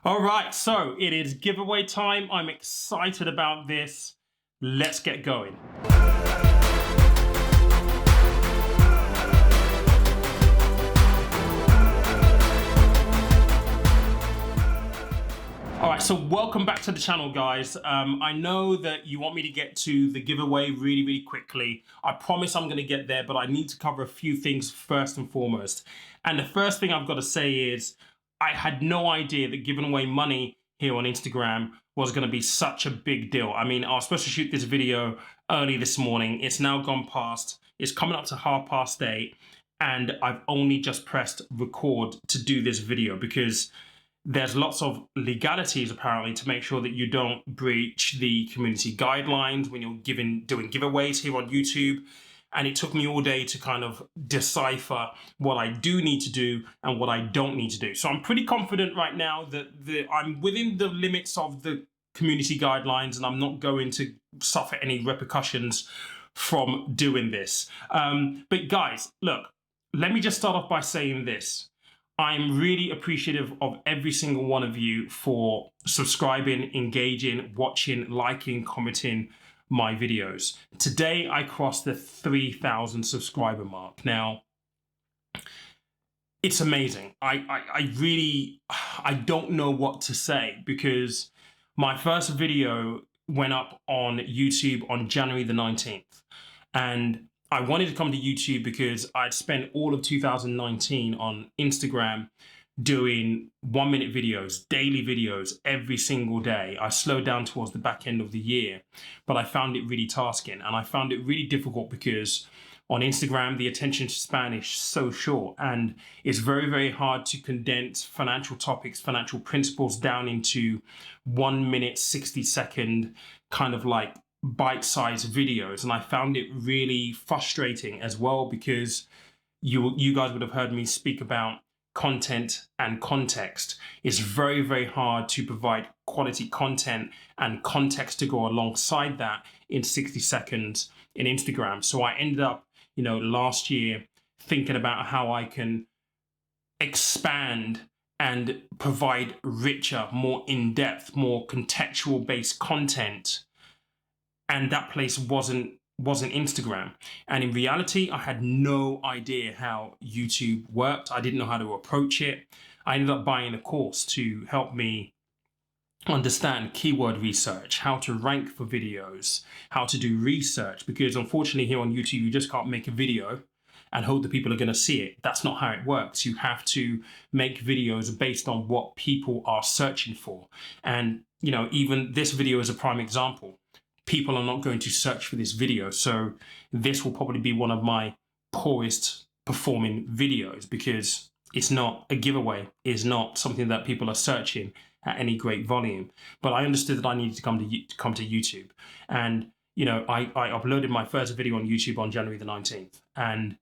All right, so it is giveaway time. I'm excited about this. Let's get going. All right, so welcome back to the channel, guys. I know that you want me to get to the giveaway really quickly. I promise I'm going to get there, but I need to cover a few things first and foremost. And the first thing I've got to say is I had no idea that giving away money here on Instagram was going to be such a big deal. I mean, I was supposed to shoot this video early this morning. It's now gone past. It's coming up to 8:30, and I've only just pressed record to do this video because there's lots of legalities apparently to make sure that you don't breach the community guidelines when you're doing giveaways here on YouTube. And it took me all day to kind of decipher what I do need to do and what I don't need to do. So I'm pretty confident right now that I'm within the limits of the community guidelines and I'm not going to suffer any repercussions from doing this. But guys, look, let me just start off by saying this. I'm really appreciative of every single one of you for subscribing, engaging, watching, liking, commenting my videos. Today, I crossed the 3,000 subscriber mark. Now, it's amazing. I don't know what to say because my first video went up on YouTube on January the 19th. And I wanted to come to YouTube because I'd spent all of 2019 on Instagram doing 1-minute videos, daily videos every single day. I slowed down towards the back end of the year, but I found it really tasking and I found it really difficult because on Instagram, the attention span is so short and it's very hard to condense financial topics, financial principles down into 1 minute, 60-second kind of like bite-sized videos. And I found it really frustrating as well because you guys would have heard me speak about content and context. It's very hard to provide quality content and context to go alongside that in 60 seconds in Instagram. So I ended up, last year thinking about how I can expand and provide richer, more in-depth, more contextual based content. And that place wasn't Instagram. And in reality, I had no idea how YouTube worked. I didn't know how to approach it. I ended up buying a course to help me understand keyword research, how to rank for videos, how to do research, because unfortunately here on YouTube, you just can't make a video and hope that people are going to see it. That's not how it works. You have to make videos based on what people are searching for. And, even this video is a prime example. People are not going to search for this video. So this will probably be one of my poorest performing videos because it's not a giveaway. It's not something that people are searching at any great volume. But I understood that I needed to come to YouTube. And, I uploaded my first video on YouTube on January the 19th. And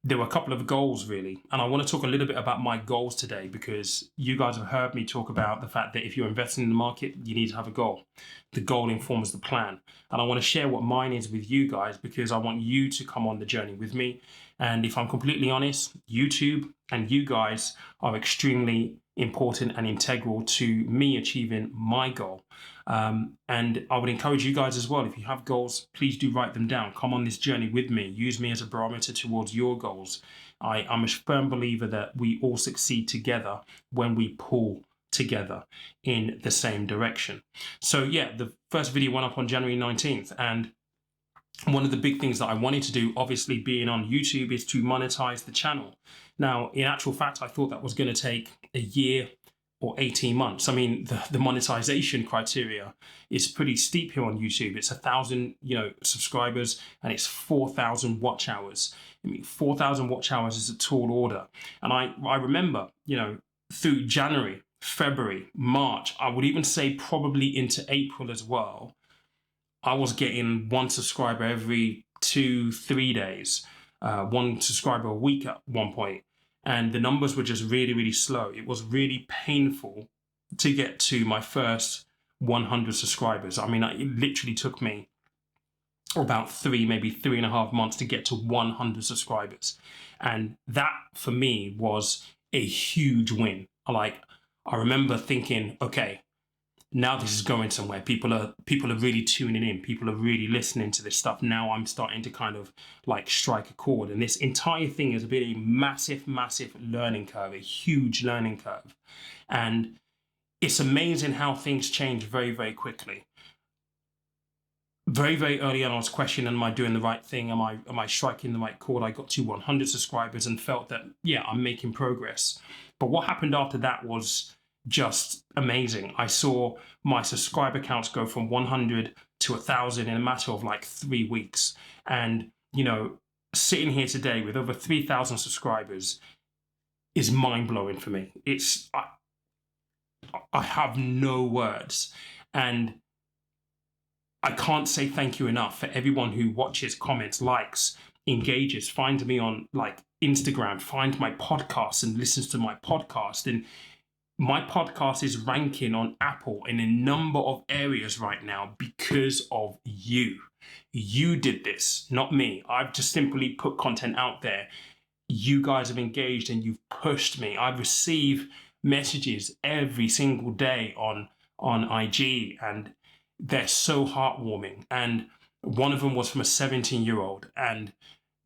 there were a couple of goals really. And I want to talk a little bit about my goals today because you guys have heard me talk about the fact that if you're investing in the market, you need to have a goal. The goal informs the plan. And I want to share what mine is with you guys because I want you to come on the journey with me. And if I'm completely honest, YouTube and you guys are extremely important and integral to me achieving my goal. And I would encourage you guys as well, if you have goals, please do write them down. Come on this journey with me. Use me as a barometer towards your goals. I'm a firm believer that we all succeed together when we pull together in the same direction. So yeah, the first video went up on January 19th. And one of the big things that I wanted to do, obviously being on YouTube, is to monetize the channel. Now, in actual fact, I thought that was going to take a year or 18 months. I mean, the monetization criteria is pretty steep here on YouTube. It's 1,000, subscribers and it's 4,000 watch hours. I mean, 4,000 watch hours is a tall order. And I remember, through January, February, March, I would even say probably into April as well, I was getting 1 subscriber every 2-3 days, 1 subscriber a week at one point. And the numbers were just really slow. It was really painful to get to my first 100 subscribers. I mean, it literally took me about 3, maybe 3.5 months to get to 100 subscribers. And that for me was a huge win. I remember thinking, okay, now this is going somewhere. People are really tuning in. People are really listening to this stuff. Now I'm starting to kind of like strike a chord. And this entire thing has been a massive, massive learning curve, a huge learning curve. And it's amazing how things change very, very quickly. Very, very early on, I was questioning, am I doing the right thing? Am I striking the right chord? I got to 100 subscribers and felt that, yeah, I'm making progress. But what happened after that was just amazing. I saw my subscriber counts go from 100 to 1,000 in a matter of like 3 weeks. And, you know, sitting here today with over 3,000 subscribers is mind blowing for me. I have no words. And I can't say thank you enough for everyone who watches, comments, likes, engages, finds me on like Instagram, finds my podcast and listens to my podcast. And my podcast is ranking on Apple in a number of areas right now because of you. You did this, not me. I've just simply put content out there. You guys have engaged and you've pushed me. I receive messages every single day on IG, and they're so heartwarming. And one of them was from a 17-year-old, and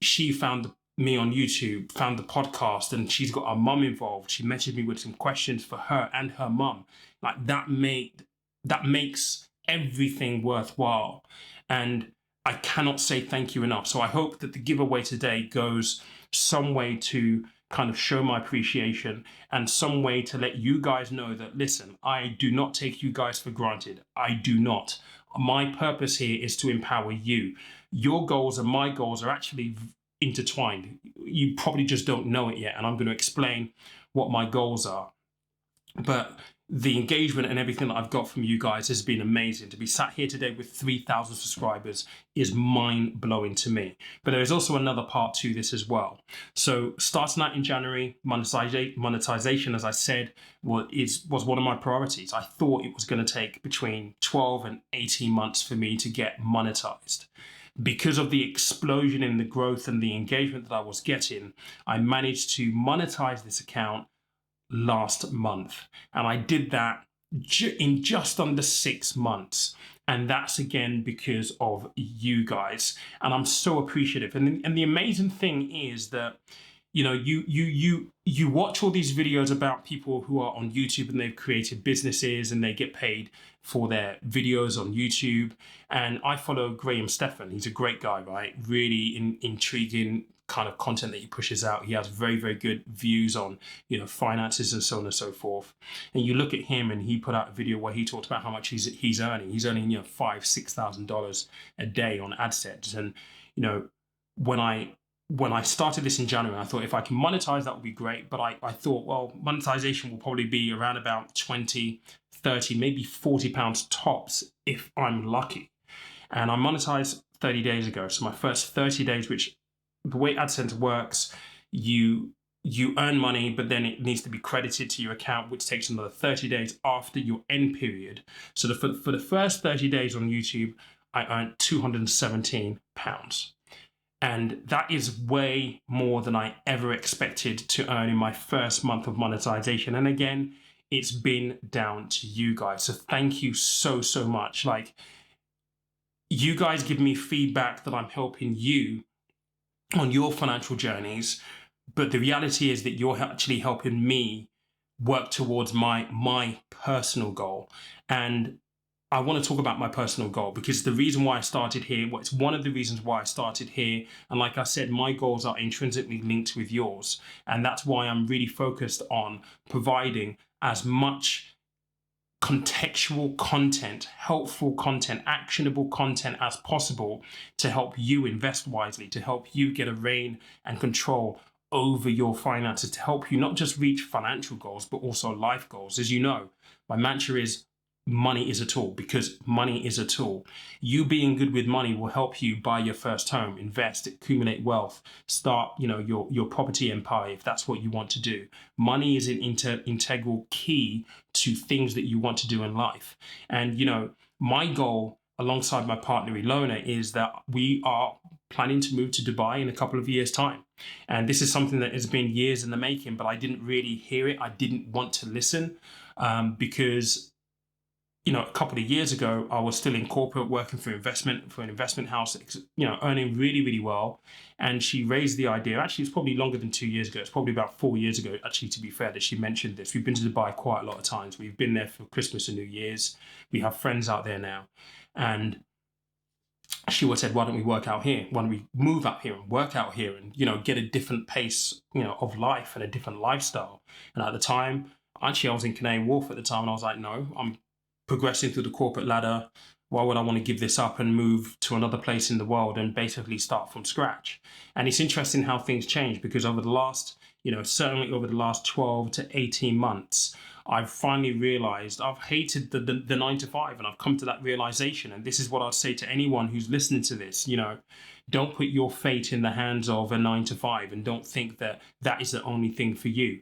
she found me on YouTube, found the podcast, and she's got her mum involved. She messaged me with some questions for her and her mum. Like that makes everything worthwhile. And I cannot say thank you enough. So I hope that the giveaway today goes some way to kind of show my appreciation and some way to let you guys know that, listen, I do not take you guys for granted. I do not. My purpose here is to empower you. Your goals and my goals are actually intertwined. You probably just don't know it yet, and I'm going to explain what my goals are. But the engagement and everything that I've got from you guys has been amazing. To be sat here today with 3,000 subscribers is mind-blowing to me. But there is also another part to this as well. So starting out in January, monetization, as I said, was one of my priorities. I thought it was going to take between 12 and 18 months for me to get monetized. Because of the explosion in the growth and the engagement that I was getting, I managed to monetize this account last month. And I did that in just under 6 months. And that's again because of you guys. And I'm so appreciative. And the amazing thing is that, you know, you watch all these videos about people who are on YouTube and they've created businesses and they get paid for their videos on YouTube. And I follow Graham Stephan. He's a great guy, right? Really intriguing kind of content that he pushes out. He has very, very good views on, you know, finances and so on and so forth. And you look at him and he put out a video where he talked about how much he's earning. He's earning, you know, $5,000-$6,000 a day on ad sets. And, you know, when I started this in January, I thought if I can monetize, that would be great. But I thought, well, monetization will probably be around about 20, 30, maybe 40 pounds tops if I'm lucky. And I monetized 30 days ago. So my first 30 days, which the way AdSense works, you earn money, but then it needs to be credited to your account, which takes another 30 days after your end period. So for the first 30 days on YouTube, I earned £217. And that is way more than I ever expected to earn in my first month of monetization. And again, it's been down to you guys. So thank you so, so much. Like, you guys give me feedback that I'm helping you on your financial journeys. But the reality is that you're actually helping me work towards my personal goal. And I want to talk about my personal goal because the reason why I started here, well, it's one of the reasons why I started here. And like I said, my goals are intrinsically linked with yours. And that's why I'm really focused on providing as much contextual content, helpful content, actionable content as possible to help you invest wisely, to help you get a reign and control over your finances, to help you not just reach financial goals, but also life goals. As you know, my mantra is money is a tool, because money is a tool. You being good with money will help you buy your first home, invest, accumulate wealth, start, you know, your property empire if that's what you want to do. Money is an integral key to things that you want to do in life. And, you know, my goal alongside my partner Ilona is that we are planning to move to Dubai in a couple of years' time. And this is something that has been years in the making, but I didn't really hear it. I didn't want to listen. because a couple of years ago, I was still in corporate working for an investment house, earning really, really well. And she raised the idea, actually, it's probably longer than 2 years ago. It's probably about 4 years ago, actually, to be fair, that she mentioned this. We've been to Dubai quite a lot of times. We've been there for Christmas and New Year's. We have friends out there now. And she would said, why don't we work out here? Why don't we move out here and work out here and, get a different pace, of life and a different lifestyle. And at the time, actually, I was in Canary Wharf at the time, and I was like, no, I'm progressing through the corporate ladder. Why would I want to give this up and move to another place in the world and basically start from scratch? And it's interesting how things change, because over the last, certainly over the last 12 to 18 months, I've finally realized I've hated the 9 to 5, and I've come to that realization. And this is what I'd say to anyone who's listening to this, don't put your fate in the hands of a 9 to 5, and don't think that that is the only thing for you.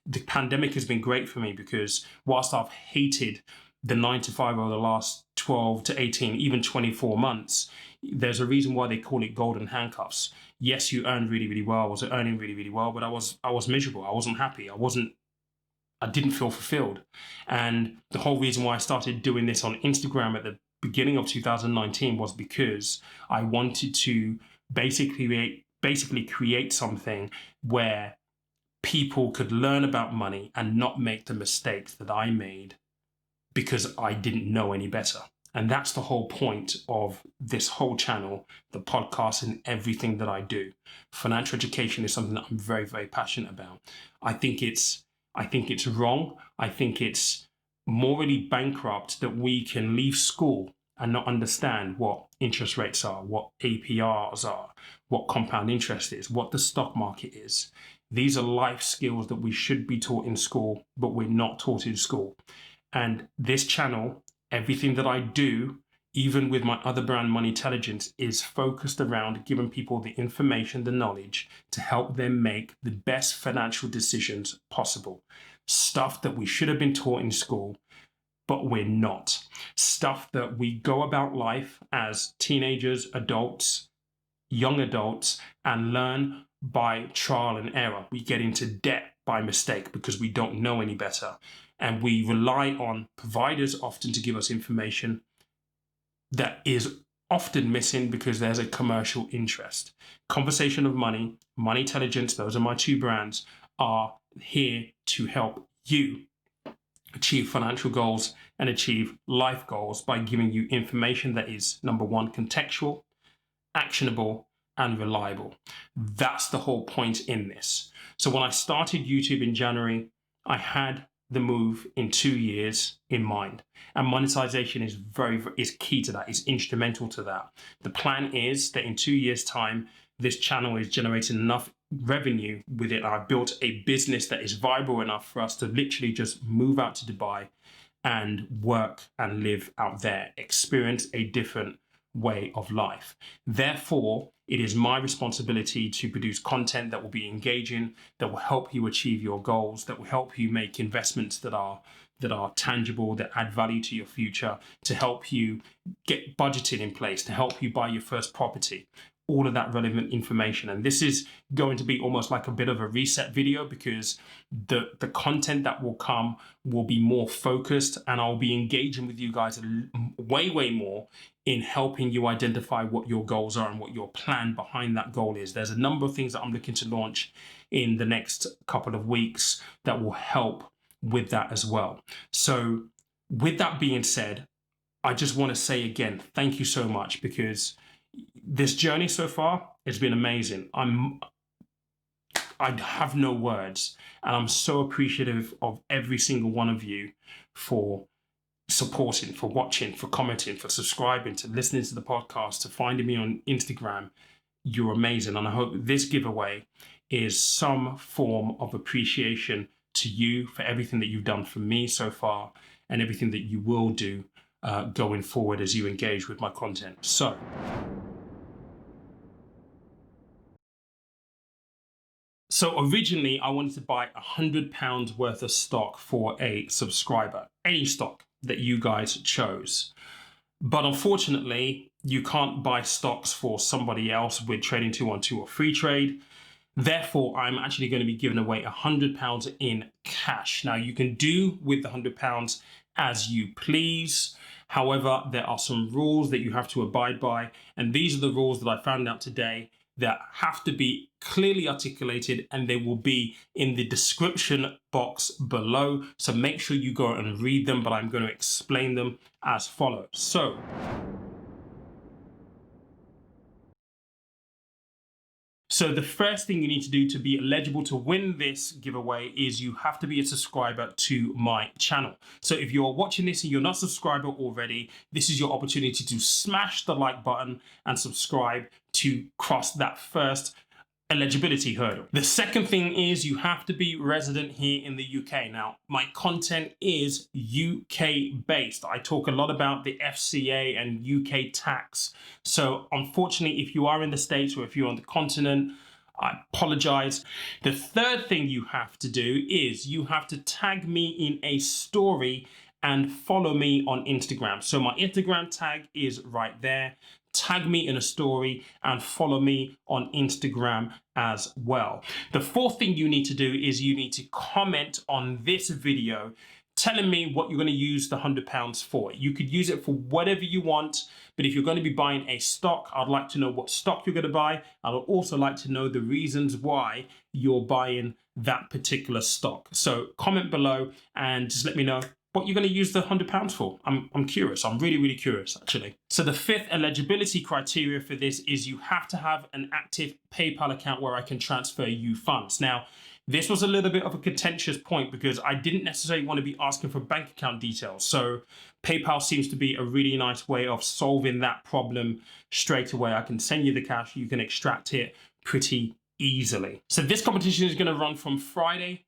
The pandemic has been great for me, because whilst I've hated the 9 to 5 over the last 12 to 18, even 24 months, there's a reason why they call it golden handcuffs. Yes, you earned really, really well. I was earning really, really well, but I was miserable. I wasn't happy. I didn't feel fulfilled. And the whole reason why I started doing this on Instagram at the beginning of 2019 was because I wanted to basically create something where people could learn about money and not make the mistakes that I made because I didn't know any better. And that's the whole point of this whole channel, the podcast, and everything that I do. Financial education is something that I'm very, very passionate about. I think it's wrong. I think it's morally bankrupt that we can leave school and not understand what interest rates are, what APRs are, what compound interest is, what the stock market is. These are life skills that we should be taught in school, but we're not taught in school. And this channel, everything that I do, even with my other brand, Monetisation, is focused around giving people the information, the knowledge to help them make the best financial decisions possible. Stuff that we should have been taught in school, but we're not. Stuff that we go about life as teenagers, adults, young adults, and learn by trial and error. We get into debt by mistake because we don't know any better. And we rely on providers often to give us information that is often missing because there's a commercial interest. Conversation of Money, Moneytelligence, those are my two brands, are here to help you achieve financial goals and achieve life goals by giving you information that is, number one, contextual, actionable, and reliable. That's the whole point in this. So when I started YouTube in January, I had the move in 2 years in mind, and monetization is key to that, is instrumental to that. The plan is that in 2 years' time, this channel is generating enough revenue with it. I've built a business that is viable enough for us to literally just move out to Dubai and work and live out there, experience a different way of life. Therefore, it is my responsibility to produce content that will be engaging, that will help you achieve your goals, that will help you make investments that are tangible, that add value to your future, to help you get budgeting in place, to help you buy your first property. All of that relevant information. And this is going to be almost like a bit of a reset video, because the content that will come will be more focused, and I'll be engaging with you guys way more in helping you identify what your goals are and what your plan behind that goal is. There's a number of things that I'm looking to launch in the next couple of weeks that will help with that as well. So with that being said, I just want to say again, thank you so much, because this journey so far has been amazing. I have no words, and I'm so appreciative of every single one of you for supporting, for watching, for commenting, for subscribing, to listening to the podcast, to finding me on Instagram. You're amazing, and I hope this giveaway is some form of appreciation to you for everything that you've done for me so far, and everything that you will do going forward as you engage with my content. So originally, I wanted to buy £100 worth of stock for a subscriber, any stock that you guys chose. But unfortunately, you can't buy stocks for somebody else with Trading 212 or free trade. Therefore, I'm actually going to be giving away £100 in cash. Now, you can do with the £100 as you please. However, there are some rules that you have to abide by. And these are the rules that I found out today that have to be clearly articulated, and they will be in the description box below. So make sure you go and read them, but I'm going to explain them as follows. So the first thing you need to do to be eligible to win this giveaway is you have to be a subscriber to my channel. So if you're watching this and you're not a subscriber already, this is your opportunity to smash the like button and subscribe to cross that first eligibility hurdle. The second thing is you have to be resident here in the UK. Now, my content is UK based. I talk a lot about the FCA and UK tax. So unfortunately, if you are in the States or if you're on the continent, I apologize. The third thing you have to do is you have to tag me in a story and follow me on Instagram. So my Instagram tag is right there. Tag me in a story and follow me on Instagram as well. The fourth thing you need to do is you need to comment on this video telling me what you're going to use the £100 for. You could use it for whatever you want, but if you're going to be buying a stock, I'd like to know what stock you're going to buy. I would also like to know the reasons why you're buying that particular stock. So comment below and just let me know what you're going to use the £100 for. I'm curious. I'm really curious, actually. So the fifth eligibility criteria for this is you have to have an active PayPal account where I can transfer you funds. Now, this was a little bit of a contentious point because I didn't necessarily want to be asking for bank account details. So PayPal seems to be a really nice way of solving that problem straight away. I can send you the cash, you can extract it pretty easily. So this competition is going to run from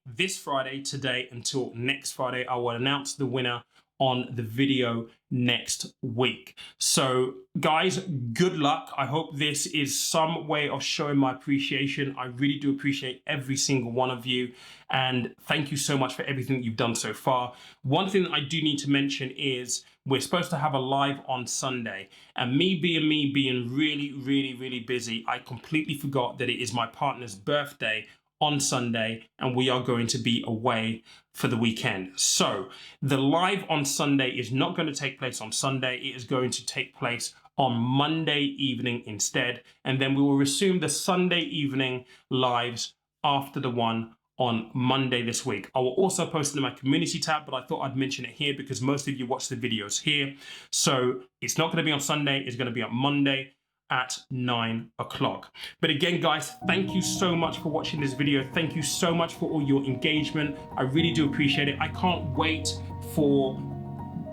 this Friday, today, until next Friday. I will announce the winner on the video next week. So guys, good luck. I hope this is some way of showing my appreciation. I really do appreciate every single one of you. And thank you so much for everything you've done so far. One thing that I do need to mention is we're supposed to have a live on Sunday, and me being really busy, I completely forgot that it is my partner's birthday on Sunday, and we are going to be away for the weekend. So the live on Sunday is not going to take place on Sunday. It is going to take place on Monday evening instead, and then we will resume the Sunday evening lives after the one on Monday this week. I will also post it in my community tab, but I thought I'd mention it here because most of you watch the videos here. So it's not going to be on Sunday, it's going to be on Monday at 9 o'clock. But again, guys, thank you so much for watching this video. Thank you so much for all your engagement. I really do appreciate it. I can't wait for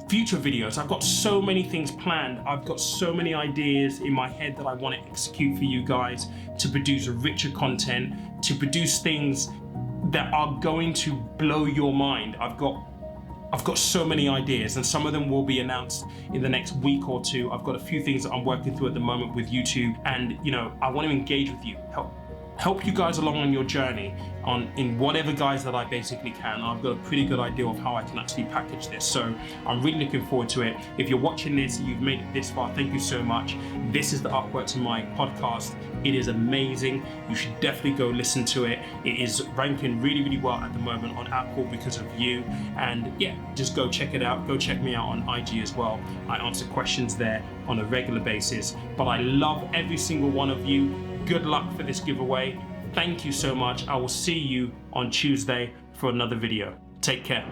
future videos. I've got so many things planned. I've got so many ideas in my head that I want to execute for you guys to produce richer content, to produce things that are going to blow your mind. I've got so many ideas, and some of them will be announced in the next week or two. I've got a few things that I'm working through at the moment with YouTube, and I want to engage with you, help you guys along on your journey in whatever guise that I basically can. I've got a pretty good idea of how I can actually package this, so I'm really looking forward to it. If you're watching this and you've made it this far, thank you so much. This is the artwork to my podcast. It is amazing. You should definitely go listen to it. It is ranking really well at the moment on Apple because of you. And yeah, just go check it out. Go check me out on IG as well. I answer questions there on a regular basis. But I love every single one of you. Good luck for this giveaway. Thank you so much. I will see you on Tuesday for another video. Take care.